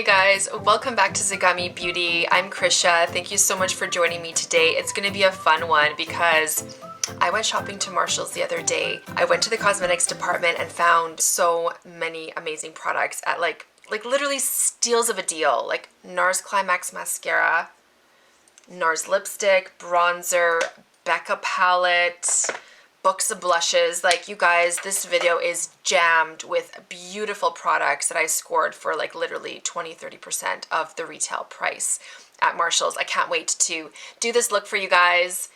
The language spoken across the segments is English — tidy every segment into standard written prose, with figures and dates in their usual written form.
guys, welcome back to Zagami Beauty. I'm Krysia. Thank you so much for joining me today. It's gonna be a fun one because I went shopping to Marshalls the other day. I went to the cosmetics department and found so many amazing products at like literally steals of a deal. Like Nars Climax mascara, Nars lipstick, bronzer, Becca palette, Buxom blushes. Like, you guys, this video is jammed with beautiful products that I scored for like literally 20-30% of the retail price at Marshalls. I can't wait to do this look for you guys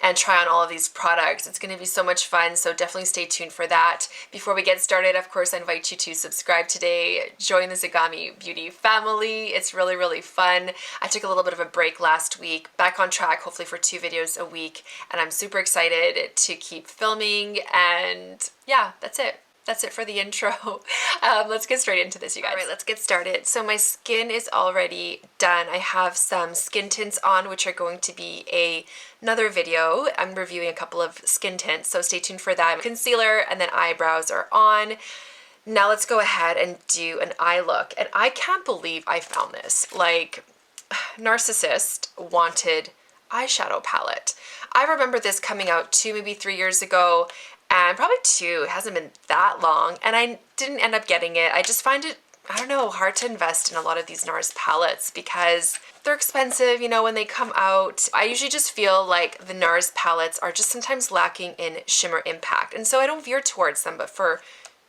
and try on all of these products. It's going to be so much fun, so definitely stay tuned for that. Before we get started, of course, I invite you to subscribe today. Join the Zagami Beauty family. It's really, really fun. I took a little bit of a break last week, back on track, hopefully for 2 videos a week, and I'm super excited to keep filming, and yeah, that's it. That's it for the intro. Let's get straight into this, you guys. All right, let's get started. So my skin is already done. I have some skin tints on, which are going to be another video. I'm reviewing a couple of skin tints, so stay tuned for that. Concealer and then eyebrows are on. Now let's go ahead and do an eye look. And I can't believe I found this. Like, Narcissist wanted eyeshadow palette. I remember this coming out 2, maybe 3 years ago, and probably 2, it hasn't been that long, and I didn't end up getting it. I just find it, I don't know, hard to invest in a lot of these Nars palettes because they're expensive, you know, when they come out. I usually just feel like the Nars palettes are just sometimes lacking in shimmer impact, and so I don't veer towards them, but for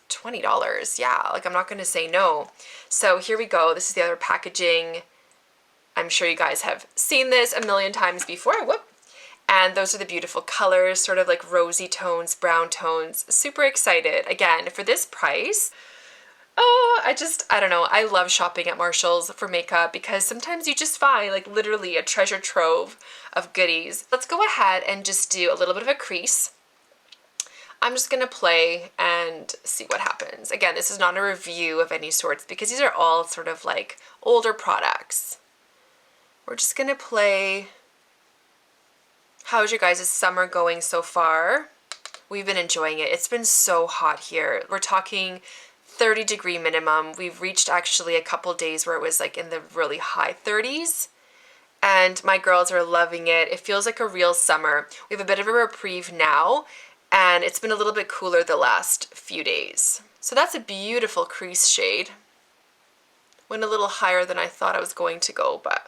$20, yeah, like I'm not gonna say no. So here we go. This is the other packaging. I'm sure you guys have seen this a million times before. Whoop. And those are the beautiful colors, sort of like rosy tones, brown tones. Super excited. Again, for this price, oh, I don't know. I love shopping at Marshalls for makeup because sometimes you just find like literally a treasure trove of goodies. Let's go ahead and just do a little bit of a crease. I'm just gonna play and see what happens. Again, this is not a review of any sorts because these are all sort of like older products. We're just gonna play. How's your guys' summer going so far? We've been enjoying it. It's been so hot here. We're talking 30-degree minimum. We've reached actually a couple days where it was like in the really high 30s. And my girls are loving it. It feels like a real summer. We have a bit of a reprieve now, and it's been a little bit cooler the last few days. So that's a beautiful crease shade. Went a little higher than I thought I was going to go, but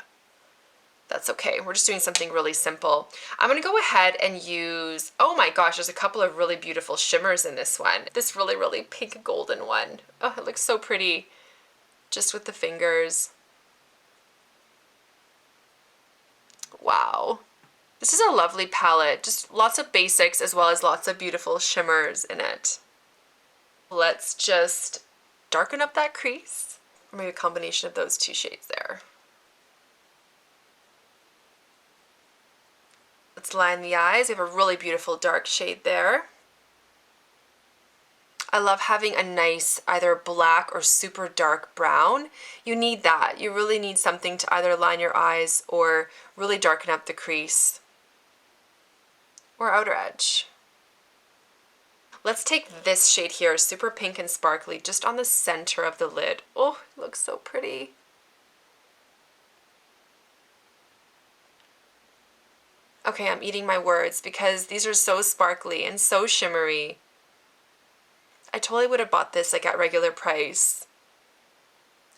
that's okay. We're just doing something really simple. I'm going to go ahead and use, oh my gosh, there's a couple of really beautiful shimmers in this one. This really, really pink golden one. Oh, it looks so pretty just with the fingers. Wow. This is a lovely palette. Just lots of basics as well as lots of beautiful shimmers in it. Let's just darken up that crease. Or maybe a combination of those 2 shades there. Let's line the eyes. We have a really beautiful dark shade there. I love having a nice either black or super dark brown. You need that. You really need something to either line your eyes or really darken up the crease or outer edge. Let's take this shade here, super pink and sparkly, just on the center of the lid. Oh, it looks so pretty. Okay, I'm eating my words because these are so sparkly and so shimmery. I totally would have bought this like at regular price.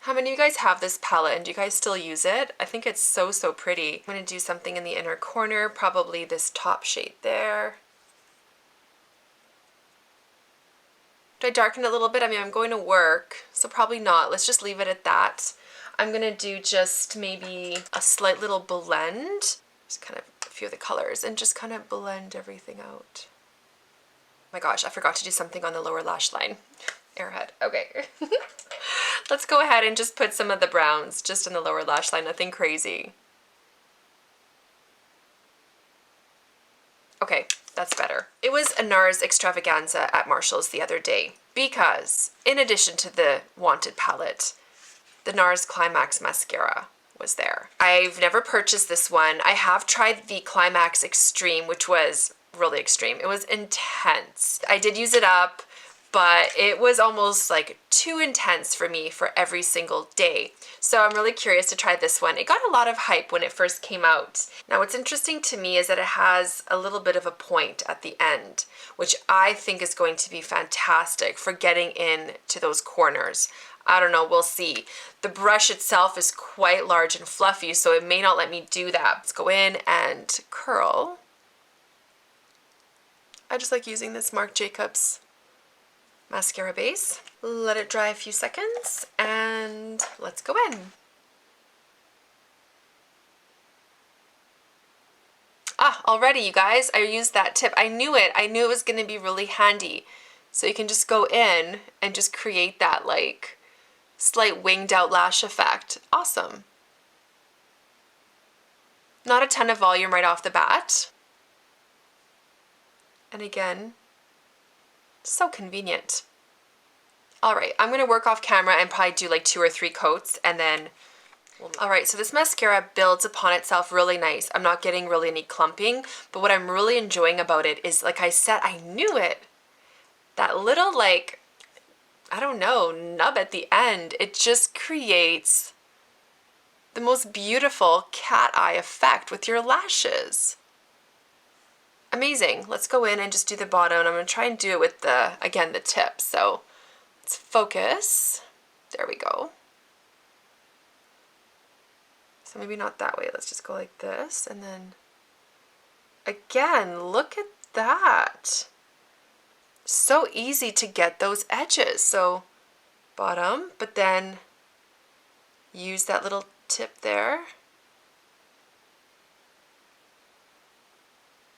How many of you guys have this palette and do you guys still use it? I think it's so, so pretty. I'm going to do something in the inner corner, probably this top shade there. Do I darken it a little bit? I mean, I'm going to work, so probably not. Let's just leave it at that. I'm going to do just maybe a slight little blend. Just kind of a few of the colors and just kind of blend everything out. Oh my gosh, I forgot to do something on the lower lash line. Airhead. Okay. Let's go ahead and just put some of the browns just in the lower lash line, nothing crazy. Okay, that's better. It was a Nars extravaganza at Marshalls the other day because in addition to the Wanted palette, the Nars Climax mascara was there. I've never purchased this one. I have tried the Climax Extreme, which was really extreme. It was intense. I did use it up, but it was almost like too intense for me for every single day. So I'm really curious to try this one. It got a lot of hype when it first came out. Now what's interesting to me is that it has a little bit of a point at the end, which I think is going to be fantastic for getting in to those corners. I don't know, we'll see. The brush itself is quite large and fluffy, so it may not let me do that. Let's go in and curl. I just like using this Marc Jacobs mascara base. Let it dry a few seconds and let's go in. Already you guys, I used that tip. I knew it. I knew it was going to be really handy. So you can just go in and just create that like slight winged out lash effect. Awesome. Not a ton of volume right off the bat. And again, so convenient. All right, I'm gonna work off camera and probably do like 2 or 3 coats and then, all right, so this mascara builds upon itself really nice. I'm not getting really any clumping, but what I'm really enjoying about it is, like I said, I knew it. That little like, I don't know, nub at the end, it just creates the most beautiful cat eye effect with your lashes. Amazing. Let's go in and just do the bottom. I'm going to try and do it with the, again, the tip. So let's focus. There we go. So maybe not that way. Let's just go like this. And then again, look at that. So easy to get those edges. So bottom, but then use that little tip there.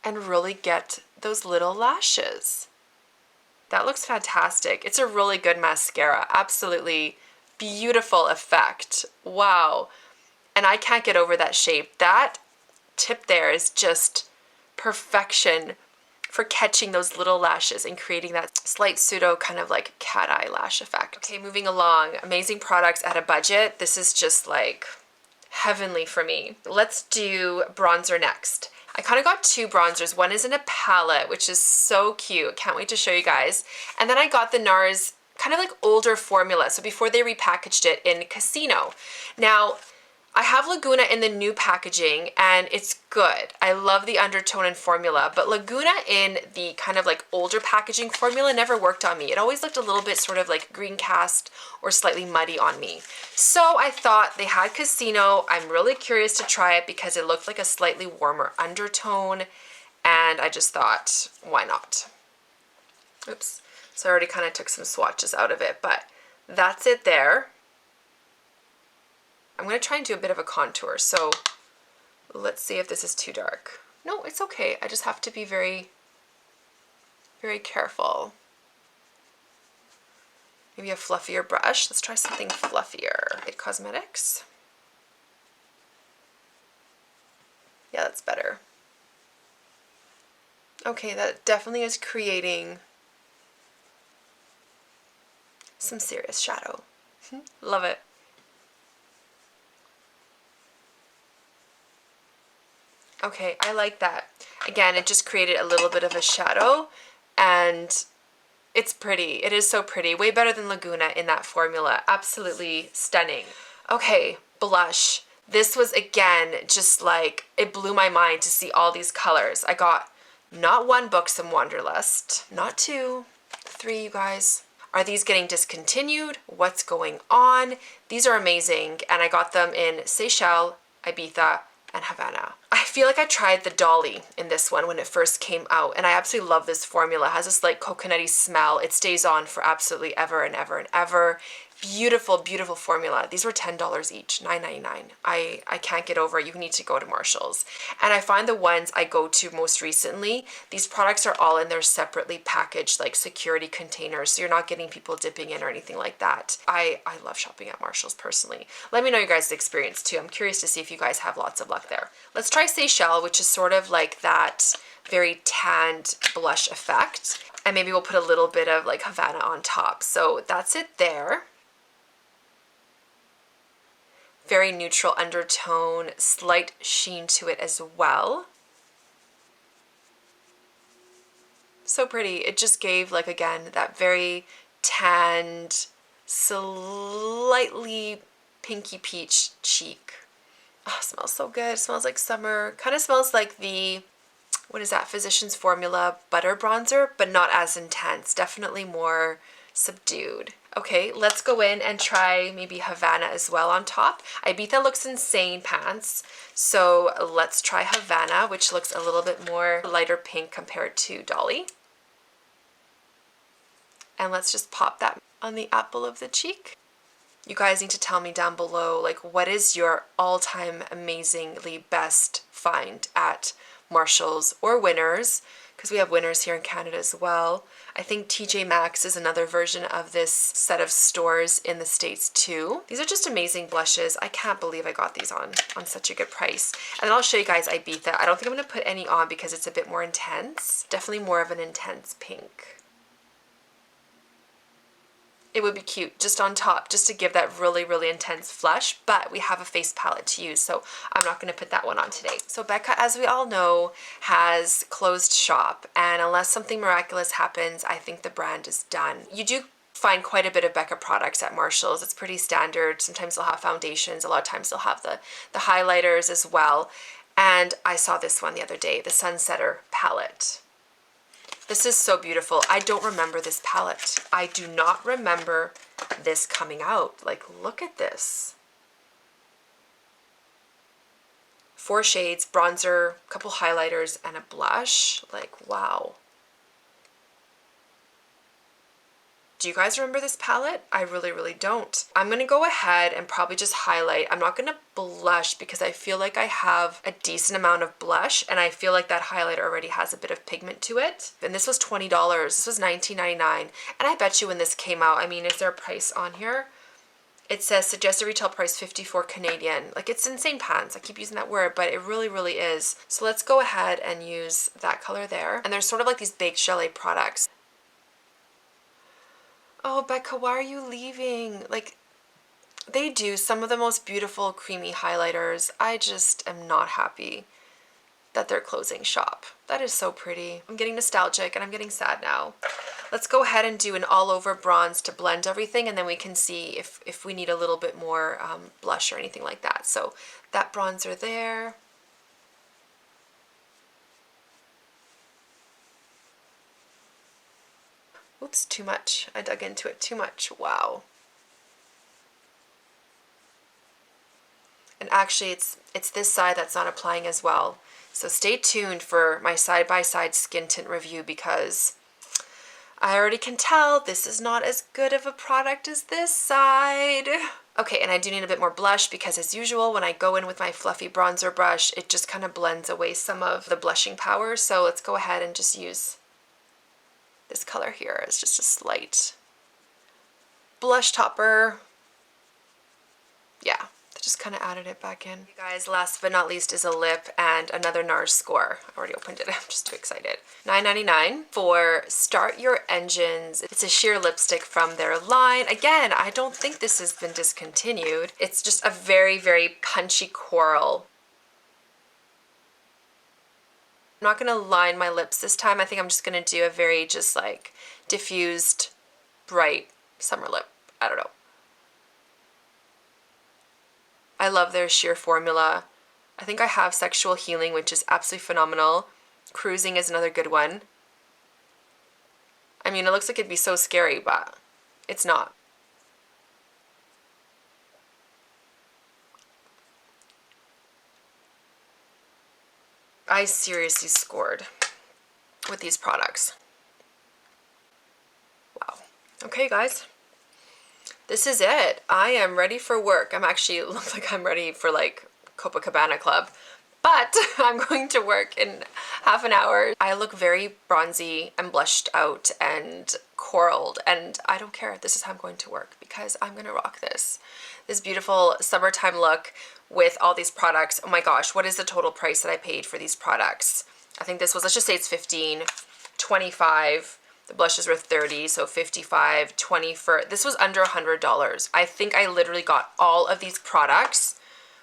And really get those little lashes. That looks fantastic. It's a really good mascara. Absolutely beautiful effect. Wow. And I can't get over that shape. That tip there is just perfection for catching those little lashes and creating that slight pseudo kind of like cat eye lash effect. Okay, moving along. Amazing products at a budget. This is just like heavenly for me. Let's do bronzer next. I kind of got 2 bronzers. One is in a palette, which is so cute. Can't wait to show you guys. And then I got the Nars kind of like older formula. So before they repackaged it in Casino. Now, I have Laguna in the new packaging and it's good. I love the undertone and formula, but Laguna in the kind of like older packaging formula never worked on me. It always looked a little bit sort of like green cast or slightly muddy on me. So I thought they had Casino. I'm really curious to try it because it looked like a slightly warmer undertone and I just thought, why not? Oops. So I already kind of took some swatches out of it, but that's it there. I'm going to try and do a bit of a contour, so let's see if this is too dark. No, it's okay. I just have to be very, very careful. Maybe a fluffier brush. Let's try something fluffier. It Cosmetics. Yeah, that's better. Okay, that definitely is creating some serious shadow. Love it. Okay, I like that. Again, it just created a little bit of a shadow and it's pretty. It is so pretty. Way better than Laguna in that formula. Absolutely stunning. Okay, blush. This was, again, just like, it blew my mind to see all these colors. I got not 1 Buxom Wanderlust, not 2, 3, you guys. Are these getting discontinued? What's going on? These are amazing, and I got them in Seychelles, Ibiza, and Havana. I feel like I tried the Dolly in this one when it first came out, and I absolutely love this formula. It has this like coconutty smell. It stays on for absolutely ever and ever and ever. Beautiful, beautiful formula. These were $10 each, $9.99. I can't get over it. You need to go to Marshall's. And I find the ones I go to most recently, these products are all in their separately packaged like security containers, so you're not getting people dipping in or anything like that. I love shopping at Marshall's personally. Let me know your guys' experience too. I'm curious to see if you guys have lots of luck there. Let's try Seychelles, which is sort of like that very tanned blush effect. And maybe we'll put a little bit of like Havana on top. So that's it there. Very neutral undertone, slight sheen to it as well. So pretty. It just gave, like, again, that very tanned, slightly pinky peach cheek. Oh, it smells so good. It smells like summer. Kind of smells like the, what is that, Physicians Formula butter bronzer, but not as intense. Definitely more subdued. Okay, let's go in and try maybe Havana as well on top. Ibiza looks insane pants, so let's try Havana, which looks a little bit more lighter pink compared to Dolly. And let's just pop that on the apple of the cheek. You guys need to tell me down below, like, what is your all-time amazingly best find at Marshalls or Winners, because we have Winners here in Canada as well. I think TJ Maxx is another version of this set of stores in the States too. These are just amazing blushes. I can't believe I got these on such a good price. And then I'll show you guys Ibiza. I don't think I'm going to put any on because it's a bit more intense. Definitely more of an intense pink. It would be cute just on top, just to give that really, really intense flush, but we have a face palette to use, so I'm not going to put that one on today. So Becca, as we all know, has closed shop, and unless something miraculous happens, I think the brand is done. You do find quite a bit of Becca products at Marshalls. It's pretty standard. Sometimes they'll have foundations, a lot of times they'll have the highlighters as well, and I saw this one the other day, the Sunsetter palette. This is so beautiful. I don't remember this palette. I do not remember this coming out. Like, look at this. 4 shades, bronzer, a couple highlighters, and a blush. Like, wow. Do you guys remember this palette? I really, really don't. I'm going to go ahead and probably just highlight. I'm not going to blush because I feel like I have a decent amount of blush, and I feel like that highlighter already has a bit of pigment to it. And this was $20. This was $19.99. And I bet you when this came out, I mean, is there a price on here? It says suggested retail price 54 Canadian. Like, it's insane pants. I keep using that word, but it really, really is. So let's go ahead and use that color there. And there's sort of like these baked chalet products. Oh, Becca, why are you leaving? Like, they do some of the most beautiful creamy highlighters. I just am not happy that they're closing shop. That is so pretty. I'm getting nostalgic and I'm getting sad now. Let's go ahead and do an all over bronze to blend everything, and then we can see if we need a little bit more blush or anything like that. So that bronzer there. Oops, too much. I dug into it too much. Wow. And actually it's this side that's not applying as well. So stay tuned for my side-by-side skin tint review, because I already can tell this is not as good of a product as this side. Okay, and I do need a bit more blush because, as usual, when I go in with my fluffy bronzer brush, it just kind of blends away some of the blushing power. So let's go ahead and just use this color here is just a slight blush topper. Yeah, just kind of added it back in. You guys, last but not least is a lip and another Nars score. I already opened it. I'm just too excited. $9.99 for Start Your Engines. It's a sheer lipstick from their line. Again, I don't think this has been discontinued. It's just a very, very punchy coral. I'm not going to line my lips this time. I think I'm just going to do a very just like diffused, bright summer lip. I don't know. I love their sheer formula. I think I have Sexual Healing, which is absolutely phenomenal. Cruising is another good one. I mean, it looks like it'd be so scary, but it's not. I seriously scored with these products. Wow. Okay, guys. This is it. I am ready for work. I'm actually, look like I'm ready for like Copacabana Club, but I'm going to work in half an hour. I look very bronzy and blushed out and coraled, and I don't care. This is how I'm going to work because I'm going to rock this beautiful summertime look with all these products. Oh my gosh, what is the total price that I paid for these products? I think this was, let's just say it's 15, 25. The blushes were 30, so 55, 20 for, this was under $100. I think I literally got all of these products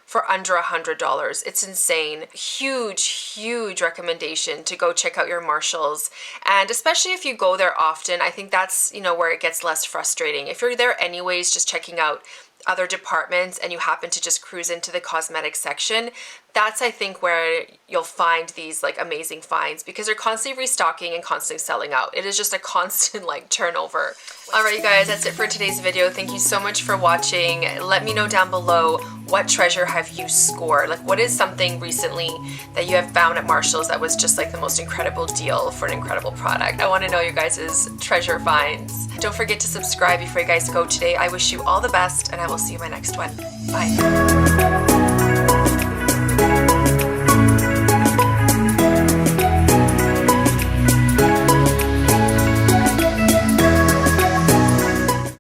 for under $100. It's insane. Huge recommendation to go check out your Marshalls. And especially if you go there often, I think that's, you know, where it gets less frustrating. If you're there anyways, just checking out other departments and you happen to just cruise into the cosmetic section, that's I think where you'll find these like amazing finds, because they're constantly restocking and constantly selling out. It is just a constant like turnover. Alright you guys, that's it for today's video. Thank you so much for watching. Let me know down below, what treasure have you scored? Like, what is something recently that you have found at Marshall's that was just like the most incredible deal for an incredible product? I want to know you guys' treasure finds. Don't forget to subscribe before you guys go today. I wish you all the best, and I will see you in my next one. Bye.